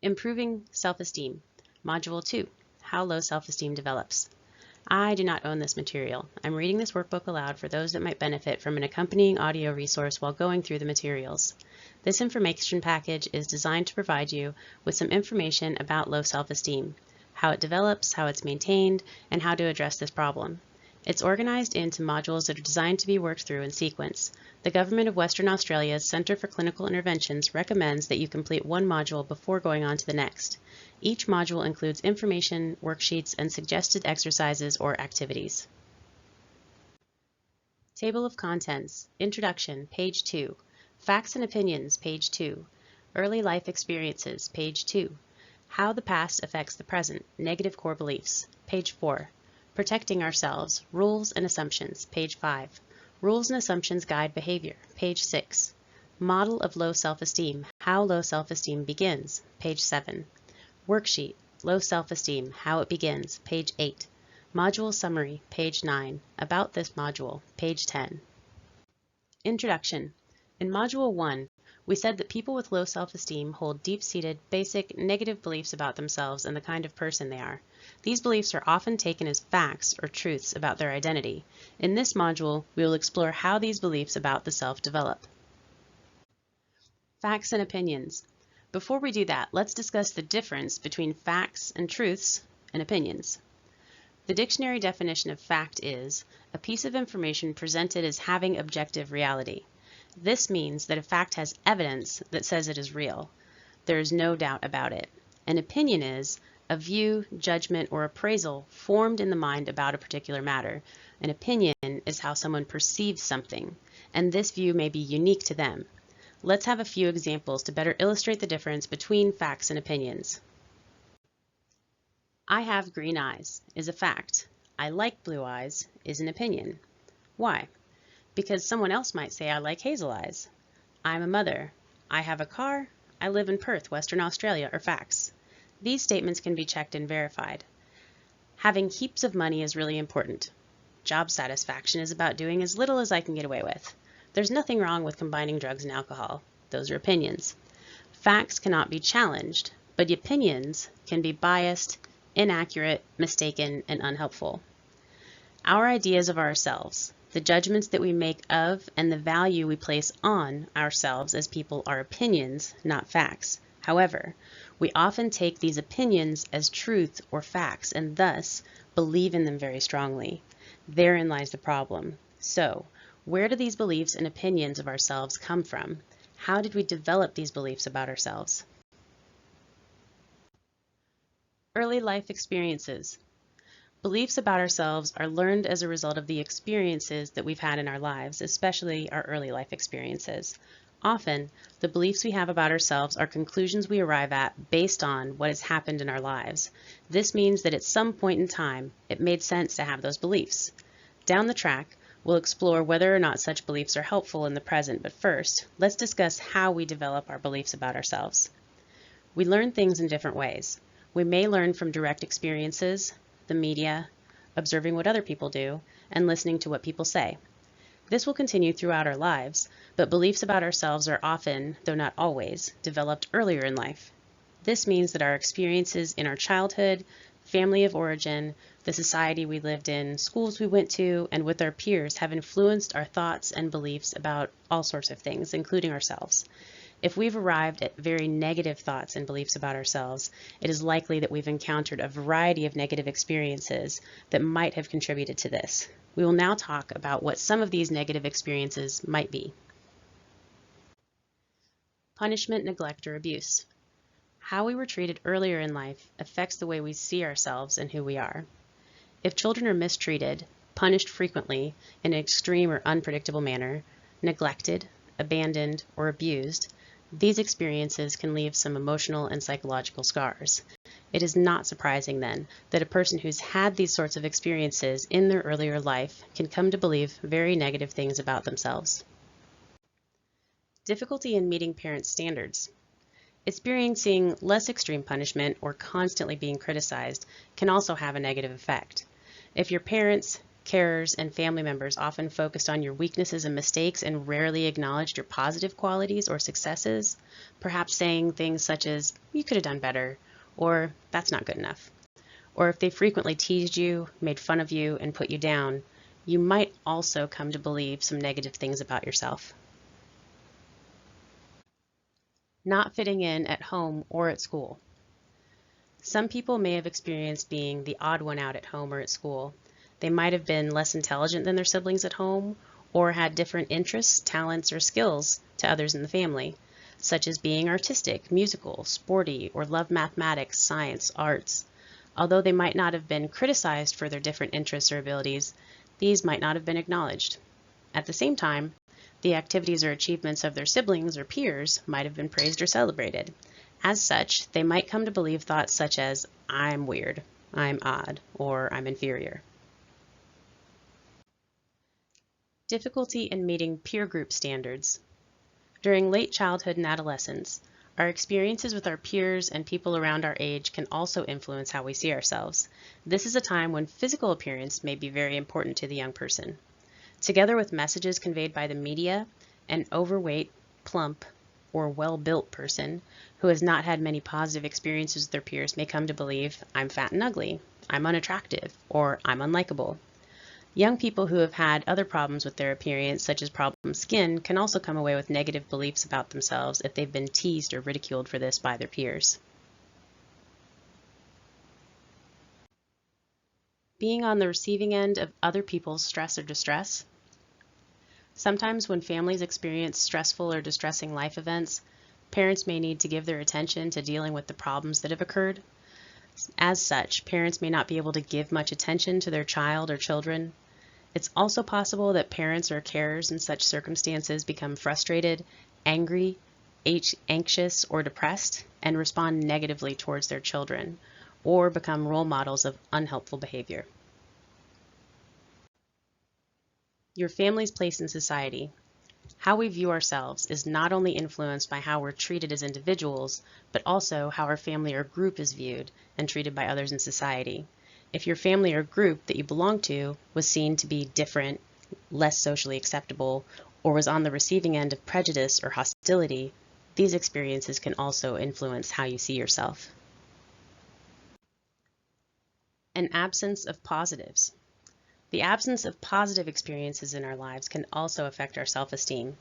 Improving Self-Esteem, Module 2, How Low Self-Esteem Develops. I do not own this material. I'm reading this workbook aloud for those that might benefit from an accompanying audio resource while going through the materials. This information package is designed to provide you with some information about low self-esteem, how it develops, how it's maintained, and how to address this problem. It's organized into modules that are designed to be worked through in sequence. The Government of Western Australia's Centre for Clinical Interventions recommends that you complete one module before going on to the next. Each module includes information, worksheets, and suggested exercises or activities. Table of Contents, Introduction, page 2. Facts and Opinions, page 2. Early Life Experiences, page 2. How the Past Affects the Present, Negative Core Beliefs, page 4. Protecting Ourselves, Rules and Assumptions, page 5. Rules and Assumptions Guide Behavior, page 6. Model of Low Self-Esteem, How Low Self-Esteem Begins, page 7. Worksheet, Low Self-Esteem, How It Begins, page 8. Module Summary, page 9. About this module, page 10. Introduction. In Module 1, we said that people with low self-esteem hold deep-seated, basic, negative beliefs about themselves and the kind of person they are. These beliefs are often taken as facts or truths about their identity. In this module, we will explore how these beliefs about the self develop. Facts and opinions. Before we do that, let's discuss the difference between facts and truths and opinions. The dictionary definition of fact is a piece of information presented as having objective reality. This means that a fact has evidence that says it is real. There is no doubt about it. An opinion is a view, judgment, or appraisal formed in the mind about a particular matter. An opinion is how someone perceives something, and this view may be unique to them. Let's have a few examples to better illustrate the difference between facts and opinions. I have green eyes is a fact. I like blue eyes is an opinion. Why? Because someone else might say I like hazel eyes. I'm a mother. I have a car. I live in Perth, Western Australia are facts. These statements can be checked and verified. Having heaps of money is really important. Job satisfaction is about doing as little as I can get away with. There's nothing wrong with combining drugs and alcohol. Those are opinions. Facts cannot be challenged, but opinions can be biased, inaccurate, mistaken, and unhelpful. Our ideas of ourselves, the judgments that we make of, and the value we place on ourselves as people are opinions, not facts. However, we often take these opinions as truth or facts and thus believe in them very strongly. Therein lies the problem. So, where do these beliefs and opinions of ourselves come from? How did we develop these beliefs about ourselves? Early life experiences. Beliefs about ourselves are learned as a result of the experiences that we've had in our lives, especially our early life experiences. Often, the beliefs we have about ourselves are conclusions we arrive at based on what has happened in our lives. This means that at some point in time, it made sense to have those beliefs. Down the track, we'll explore whether or not such beliefs are helpful in the present, but first, let's discuss how we develop our beliefs about ourselves. We learn things in different ways. We may learn from direct experiences, the media, observing what other people do, and listening to what people say. This will continue throughout our lives, but beliefs about ourselves are often, though not always, developed earlier in life. This means that our experiences in our childhood, family of origin, the society we lived in, schools we went to, and with our peers have influenced our thoughts and beliefs about all sorts of things, including ourselves. If we've arrived at very negative thoughts and beliefs about ourselves, it is likely that we've encountered a variety of negative experiences that might have contributed to this. We will now talk about what some of these negative experiences might be. Punishment, neglect, or abuse. How we were treated earlier in life affects the way we see ourselves and who we are. If children are mistreated, punished frequently in an extreme or unpredictable manner, neglected, abandoned, or abused, these experiences can leave some emotional and psychological scars. It is not surprising then that a person who's had these sorts of experiences in their earlier life can come to believe very negative things about themselves. Difficulty in meeting parents' standards. Experiencing less extreme punishment or constantly being criticized can also have a negative effect. If your parents Carers and family members often focused on your weaknesses and mistakes and rarely acknowledged your positive qualities or successes, perhaps saying things such as, "You could have done better," or "That's not good enough." Or if they frequently teased you, made fun of you, and put you down, you might also come to believe some negative things about yourself. Not fitting in at home or at school. Some people may have experienced being the odd one out at home or at school. They might have been less intelligent than their siblings at home, or had different interests, talents, or skills to others in the family, such as being artistic, musical, sporty, or love mathematics, science, arts. Although they might not have been criticized for their different interests or abilities, these might not have been acknowledged. At the same time, the activities or achievements of their siblings or peers might have been praised or celebrated. As such, they might come to believe thoughts such as, "I'm weird," "I'm odd," or "I'm inferior." Difficulty in meeting peer group standards. During late childhood and adolescence, our experiences with our peers and people around our age can also influence how we see ourselves. This is a time when physical appearance may be very important to the young person. Together with messages conveyed by the media, an overweight, plump, or well-built person who has not had many positive experiences with their peers may come to believe, "I'm fat and ugly," "I'm unattractive," or "I'm unlikable." Young people who have had other problems with their appearance, such as problem skin, can also come away with negative beliefs about themselves if they've been teased or ridiculed for this by their peers. Being on the receiving end of other people's stress or distress. Sometimes when families experience stressful or distressing life events, parents may need to give their attention to dealing with the problems that have occurred. As such, parents may not be able to give much attention to their child or children. It's also possible that parents or carers in such circumstances become frustrated, angry, anxious, or depressed, and respond negatively towards their children, or become role models of unhelpful behavior. Your family's place in society. How we view ourselves is not only influenced by how we're treated as individuals, but also how our family or group is viewed and treated by others in society. If your family or group that you belong to was seen to be different, less socially acceptable, or was on the receiving end of prejudice or hostility, these experiences can also influence how you see yourself. An absence of positives. The absence of positive experiences in our lives can also affect our self-esteem.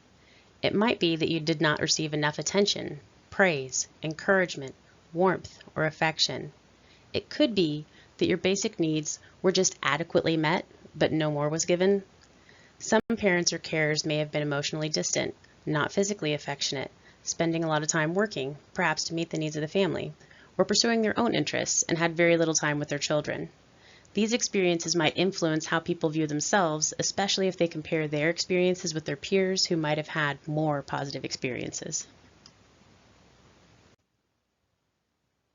It might be that you did not receive enough attention, praise, encouragement, warmth, or affection. It could be that your basic needs were just adequately met, but no more was given. Some parents or carers may have been emotionally distant, not physically affectionate, spending a lot of time working, perhaps to meet the needs of the family, or pursuing their own interests and had very little time with their children. These experiences might influence how people view themselves, especially if they compare their experiences with their peers who might have had more positive experiences.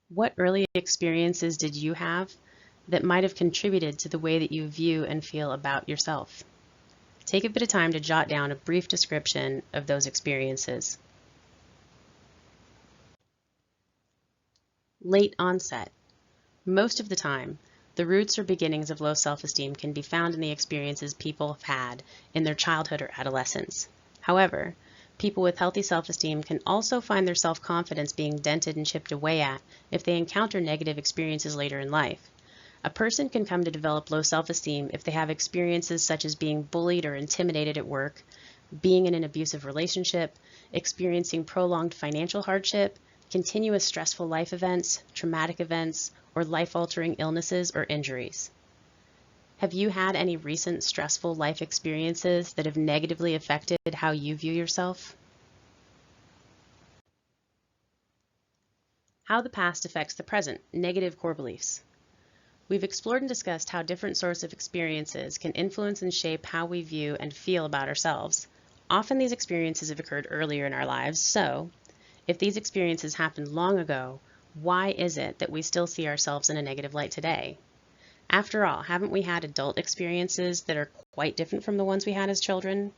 What early experiences did you have that might have contributed to the way that you view and feel about yourself? Take a bit of time to jot down a brief description of those experiences. Late onset. Most of the time, the roots or beginnings of low self-esteem can be found in the experiences people have had in their childhood or adolescence. However, people with healthy self-esteem can also find their self-confidence being dented and chipped away at if they encounter negative experiences later in life. A person can come to develop low self-esteem if they have experiences such as being bullied or intimidated at work, being in an abusive relationship, experiencing prolonged financial hardship, continuous stressful life events, traumatic events, or life-altering illnesses or injuries. Have you had any recent stressful life experiences that have negatively affected how you view yourself? How the past affects the present, negative core beliefs. We've explored and discussed how different sorts of experiences can influence and shape how we view and feel about ourselves. Often these experiences have occurred earlier in our lives, so if these experiences happened long ago, why is it that we still see ourselves in a negative light today? After all, haven't we had adult experiences that are quite different from the ones we had as children?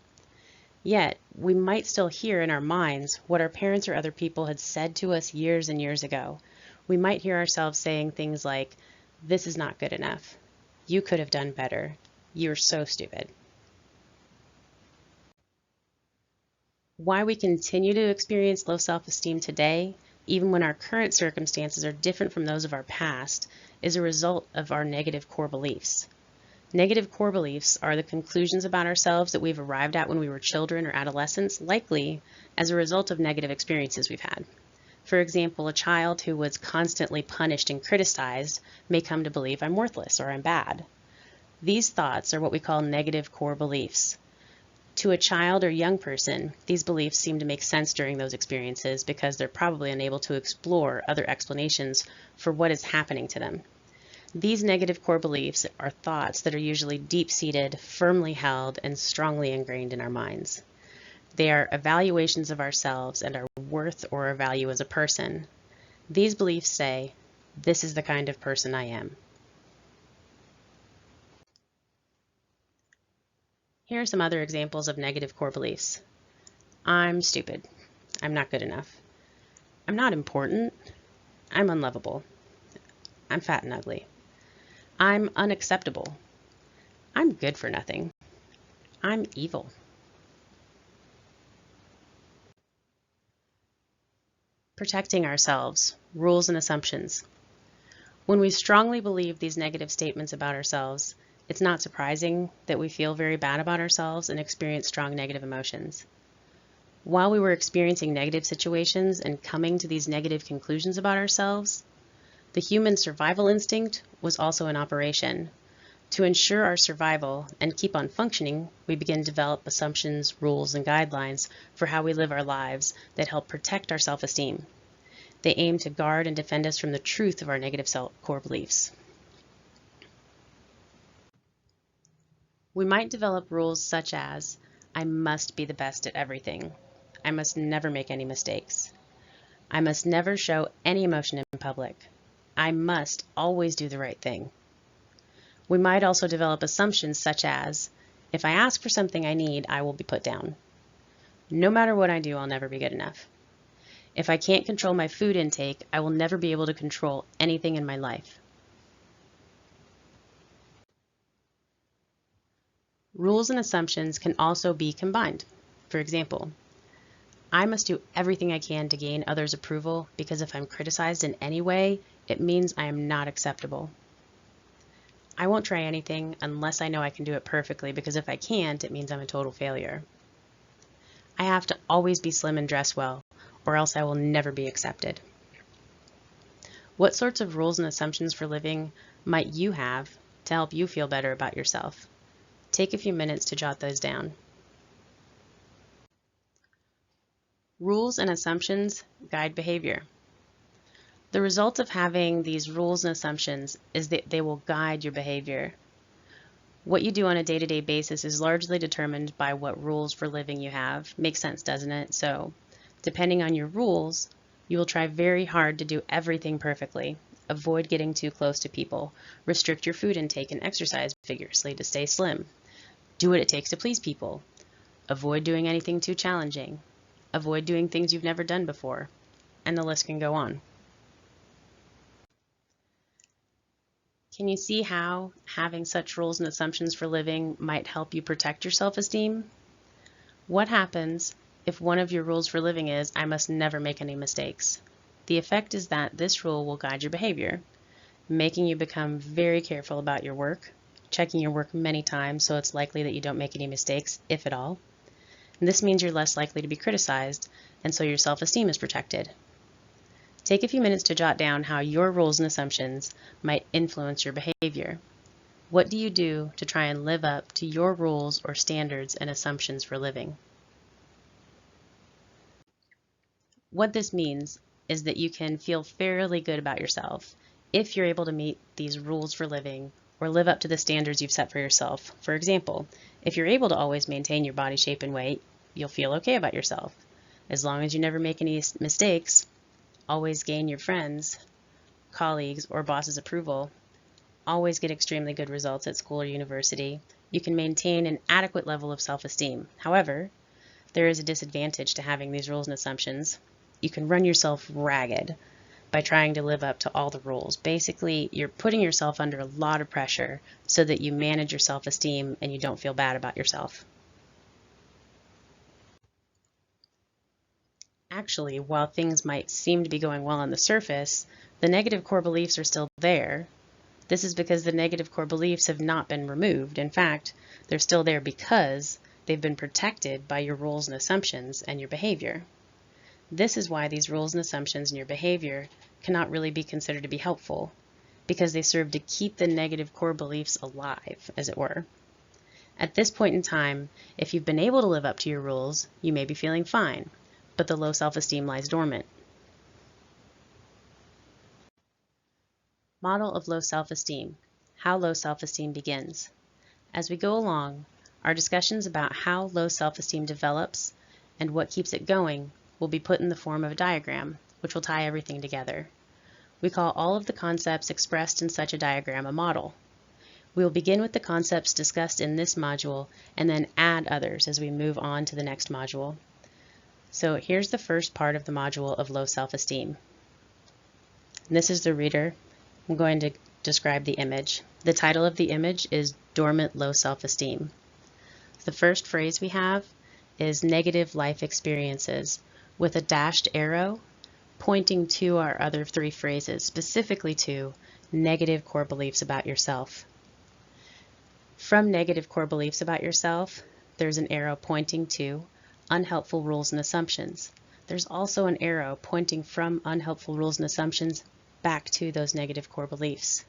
Yet, we might still hear in our minds what our parents or other people had said to us years and years ago. We might hear ourselves saying things like, "This is not good enough," "You could have done better," You're so stupid. Why we continue to experience low self-esteem today, even when our current circumstances are different from those of our past, is a result of our negative core beliefs. Negative core beliefs are the conclusions about ourselves that we've arrived at when we were children or adolescents, likely as a result of negative experiences we've had. For example, a child who was constantly punished and criticized may come to believe I'm worthless or I'm bad. These thoughts are what we call negative core beliefs. To a child or young person, these beliefs seem to make sense during those experiences because they're probably unable to explore other explanations for what is happening to them. These negative core beliefs are thoughts that are usually deep-seated, firmly held, and strongly ingrained in our minds. They are evaluations of ourselves and our worth or our value as a person. These beliefs say, "This is the kind of person I am." Here are some other examples of negative core beliefs. I'm stupid. I'm not good enough. I'm not important. I'm unlovable. I'm fat and ugly. I'm unacceptable. I'm good for nothing. I'm evil. Protecting ourselves, rules and assumptions. When we strongly believe these negative statements about ourselves, it's not surprising that we feel very bad about ourselves and experience strong negative emotions. While we were experiencing negative situations and coming to these negative conclusions about ourselves, the human survival instinct was also in operation. To ensure our survival and keep on functioning, we begin to develop assumptions, rules, and guidelines for how we live our lives that help protect our self-esteem. They aim to guard and defend us from the truth of our negative core beliefs. We might develop rules such as, I must be the best at everything. I must never make any mistakes. I must never show any emotion in public. I must always do the right thing. We might also develop assumptions such as, if I ask for something I need, I will be put down. No matter what I do, I'll never be good enough. If I can't control my food intake, I will never be able to control anything in my life. Rules and assumptions can also be combined. For example, I must do everything I can to gain others' approval because if I'm criticized in any way, it means I am not acceptable. I won't try anything unless I know I can do it perfectly because if I can't, it means I'm a total failure. I have to always be slim and dress well, or else I will never be accepted. What sorts of rules and assumptions for living might you have to help you feel better about yourself? Take a few minutes to jot those down. Rules and assumptions guide behavior. The result of having these rules and assumptions is that they will guide your behavior. What you do on a day-to-day basis is largely determined by what rules for living you have. Makes sense, doesn't it? So, depending on your rules, you will try very hard to do everything perfectly. Avoid getting too close to people. Restrict your food intake and exercise vigorously to stay slim. Do what it takes to please people. Avoid doing anything too challenging. Avoid doing things you've never done before. And the list can go on. Can you see how having such rules and assumptions for living might help you protect your self-esteem? What happens if one of your rules for living is, I must never make any mistakes? The effect is that this rule will guide your behavior, making you become very careful about your work, checking your work many times so it's likely that you don't make any mistakes, if at all. And this means you're less likely to be criticized, and so your self-esteem is protected. Take a few minutes to jot down how your rules and assumptions might influence your behavior. What do you do to try and live up to your rules or standards and assumptions for living? What this means is that you can feel fairly good about yourself if you're able to meet these rules for living or live up to the standards you've set for yourself. For example, if you're able to always maintain your body shape and weight, you'll feel okay about yourself. As long as you never make any mistakes, always gain your friends, colleagues, or boss's approval, always get extremely good results at school or university, you can maintain an adequate level of self-esteem. However, there is a disadvantage to having these rules and assumptions. You can run yourself ragged by trying to live up to all the rules. Basically, you're putting yourself under a lot of pressure so that you manage your self-esteem and you don't feel bad about yourself. Actually, while things might seem to be going well on the surface, the negative core beliefs are still there. This is because the negative core beliefs have not been removed. In fact, they're still there because they've been protected by your rules and assumptions and your behavior. This is why these rules and assumptions and your behavior cannot really be considered to be helpful, because they serve to keep the negative core beliefs alive, as it were. At this point in time, if you've been able to live up to your rules, you may be feeling fine, but the low self-esteem lies dormant. Model of low self-esteem. How low self-esteem begins. As we go along, our discussions about how low self-esteem develops and what keeps it going will be put in the form of a diagram, which will tie everything together. We call all of the concepts expressed in such a diagram a model. We will begin with the concepts discussed in this module and then add others as we move on to the next module. So here's the first part of the module of low self-esteem. This is the reader. I'm going to describe the image. The title of the image is Dormant Low Self-Esteem. The first phrase we have is negative life experiences, with a dashed arrow pointing to our other three phrases, specifically to negative core beliefs about yourself. From negative core beliefs about yourself, there's an arrow pointing to unhelpful rules and assumptions. There's also an arrow pointing from unhelpful rules and assumptions back to those negative core beliefs.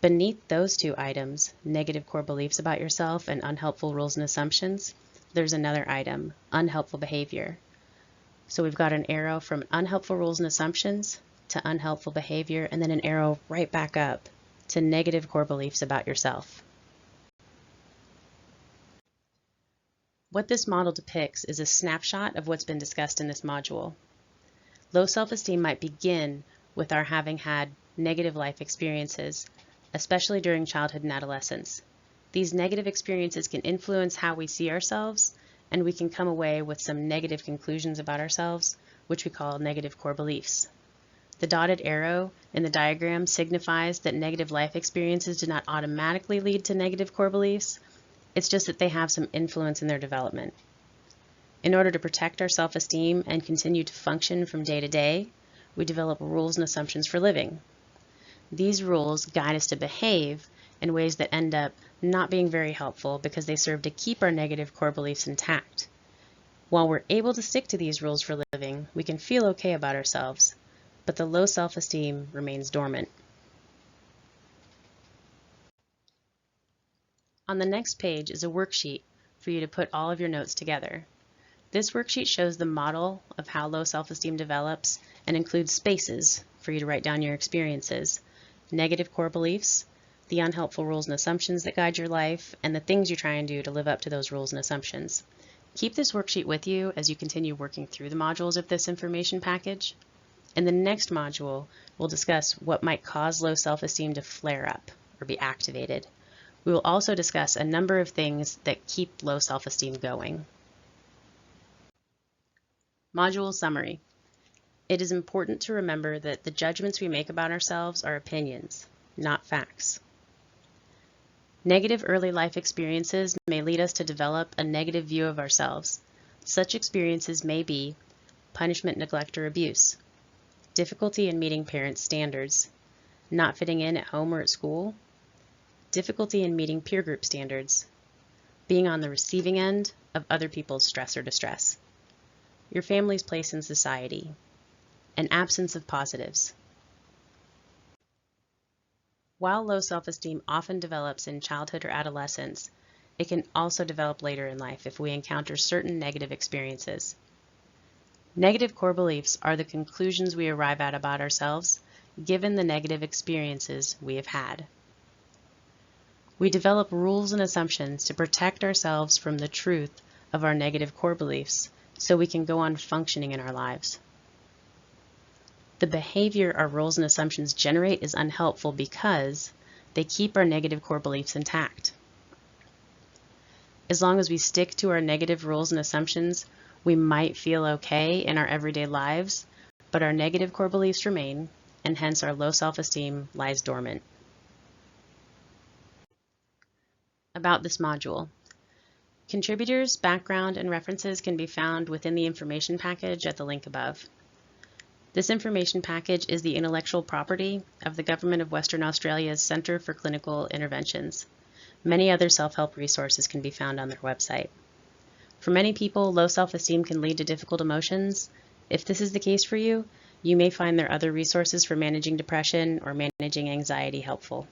Beneath those two items, negative core beliefs about yourself and unhelpful rules and assumptions, there's another item, unhelpful behavior. So we've got an arrow from unhelpful rules and assumptions to unhelpful behavior, and then an arrow right back up to negative core beliefs about yourself. What this model depicts is a snapshot of what's been discussed in this module. Low self-esteem might begin with our having had negative life experiences, especially during childhood and adolescence. These negative experiences can influence how we see ourselves, and we can come away with some negative conclusions about ourselves, which we call negative core beliefs. The dotted arrow in the diagram signifies that negative life experiences do not automatically lead to negative core beliefs. It's just that they have some influence in their development. In order to protect our self-esteem and continue to function from day to day, we develop rules and assumptions for living. These rules guide us to behave in ways that end up not being very helpful because they serve to keep our negative core beliefs intact. While we're able to stick to these rules for living, we can feel okay about ourselves, but the low self-esteem remains dormant. On the next page is a worksheet for you to put all of your notes together. This worksheet shows the model of how low self-esteem develops and includes spaces for you to write down your experiences, negative core beliefs, the unhelpful rules and assumptions that guide your life, and the things you try and do to live up to those rules and assumptions. Keep this worksheet with you as you continue working through the modules of this information package. In the next module, we'll discuss what might cause low self-esteem to flare up or be activated. We will also discuss a number of things that keep low self-esteem going. Module summary. It is important to remember that the judgments we make about ourselves are opinions, not facts. Negative early life experiences may lead us to develop a negative view of ourselves. Such experiences may be punishment, neglect, or abuse, difficulty in meeting parents' standards, not fitting in at home or at school, difficulty in meeting peer group standards, being on the receiving end of other people's stress or distress, your family's place in society, an absence of positives. While low self-esteem often develops in childhood or adolescence, it can also develop later in life if we encounter certain negative experiences. Negative core beliefs are the conclusions we arrive at about ourselves given the negative experiences we have had. We develop rules and assumptions to protect ourselves from the truth of our negative core beliefs so we can go on functioning in our lives. The behavior our rules and assumptions generate is unhelpful because they keep our negative core beliefs intact. As long as we stick to our negative rules and assumptions, we might feel okay in our everyday lives, but but our negative core beliefs remain, and hence our low self-esteem lies dormant. About this module. Contributors, background, and references can be found within the information package at the link above. This information package is the intellectual property of the Government of Western Australia's Centre for Clinical Interventions. Many other self-help resources can be found on their website. For many people, low self-esteem can lead to difficult emotions. If this is the case for you, you may find their other resources for managing depression or managing anxiety helpful.